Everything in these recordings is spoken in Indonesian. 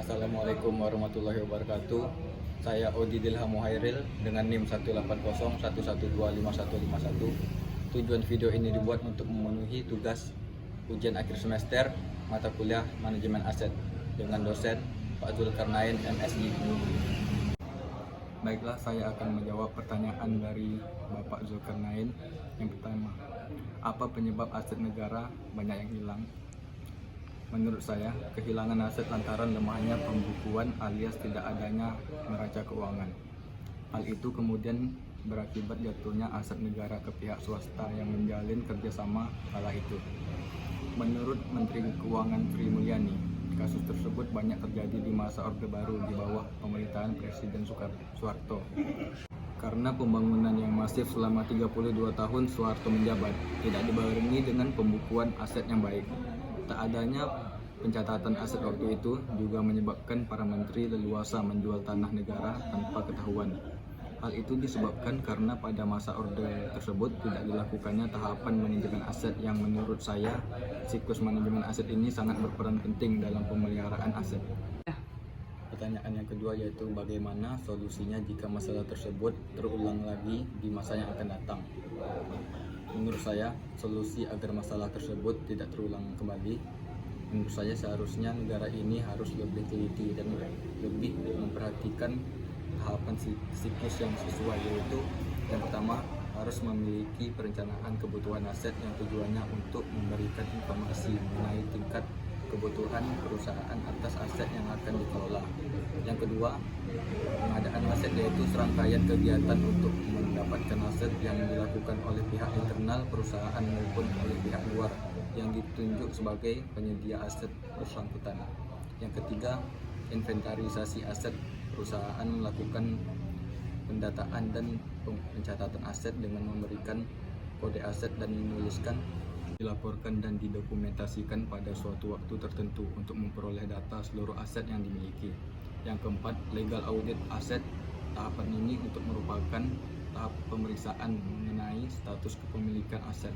Assalamualaikum warahmatullahi wabarakatuh. Saya Odi Dilham Muhairil dengan NIM 18011125151. Tujuan video ini dibuat untuk memenuhi tugas ujian akhir semester mata kuliah Manajemen Aset dengan dosen Pak Zulkarnain MSI. Baiklah, saya akan menjawab pertanyaan dari Bapak Zulkarnain. Yang pertama, apa penyebab aset negara banyak yang hilang? Menurut saya, kehilangan aset lantaran lemahnya pembukuan alias tidak adanya neraca keuangan. Hal itu kemudian berakibat jatuhnya aset negara ke pihak swasta yang menjalin kerjasama kala itu. Menurut Menteri Keuangan Sri Mulyani, kasus tersebut banyak terjadi di masa Orde Baru di bawah pemerintahan Presiden Soeharto. Karena pembangunan yang masif selama 32 tahun Soeharto menjabat tidak dibarengi dengan pembukuan aset yang baik. Tak adanya pencatatan aset waktu itu juga menyebabkan para menteri leluasa menjual tanah negara tanpa ketahuan. Hal itu disebabkan karena pada masa orde tersebut tidak dilakukannya tahapan manajemen aset yang menurut saya siklus manajemen aset ini sangat berperan penting dalam pemeliharaan aset. Pertanyaan yang kedua yaitu bagaimana solusinya jika masalah tersebut terulang lagi di masa yang akan datang. Menurut saya, solusi agar masalah tersebut tidak terulang kembali, menurut saya seharusnya negara ini harus lebih teliti dan lebih memperhatikan tahapan siklus yang sesuai, yaitu yang pertama harus memiliki perencanaan kebutuhan aset yang tujuannya untuk memberikan informasi mengenai tingkat kebutuhan perusahaan atas aset yang akan dikelola. Yang kedua, pengadaan aset yaitu serangkaian kegiatan untuk mendapatkan aset yang dilakukan oleh pihak internal perusahaan maupun oleh pihak luar yang ditunjuk sebagai penyedia aset bersangkutan. Yang ketiga, inventarisasi aset. Perusahaan melakukan pendataan dan pencatatan aset dengan memberikan kode aset dan menuliskan, dilaporkan dan didokumentasikan pada suatu waktu tertentu untuk memperoleh data seluruh aset yang dimiliki. Yang keempat, legal audit aset. Tahapan ini untuk merupakan tahap pemeriksaan mengenai status kepemilikan aset,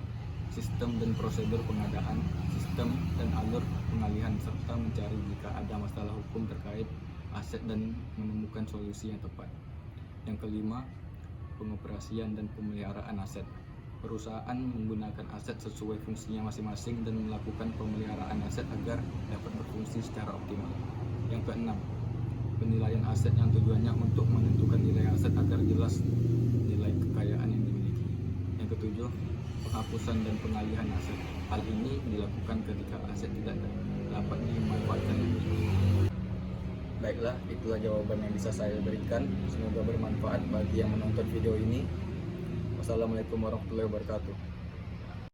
sistem dan prosedur pengadaan, sistem dan alur pengalihan, serta mencari jika ada masalah hukum terkait aset dan menemukan solusi yang tepat. Yang kelima, pengoperasian dan pemeliharaan aset. Perusahaan menggunakan aset sesuai fungsinya masing-masing dan melakukan pemeliharaan aset agar dapat berfungsi secara optimal. Yang keenam, penilaian aset yang tujuannya untuk menentukan nilai aset agar jelas nilai kekayaan yang dimiliki. Yang ketujuh, penghapusan dan pengalihan aset. Hal ini dilakukan ketika aset tidak dapat dimanfaatkan. Baiklah, itulah jawaban yang bisa saya berikan. Semoga bermanfaat bagi yang menonton video ini. Wassalamualaikum warahmatullahi wabarakatuh.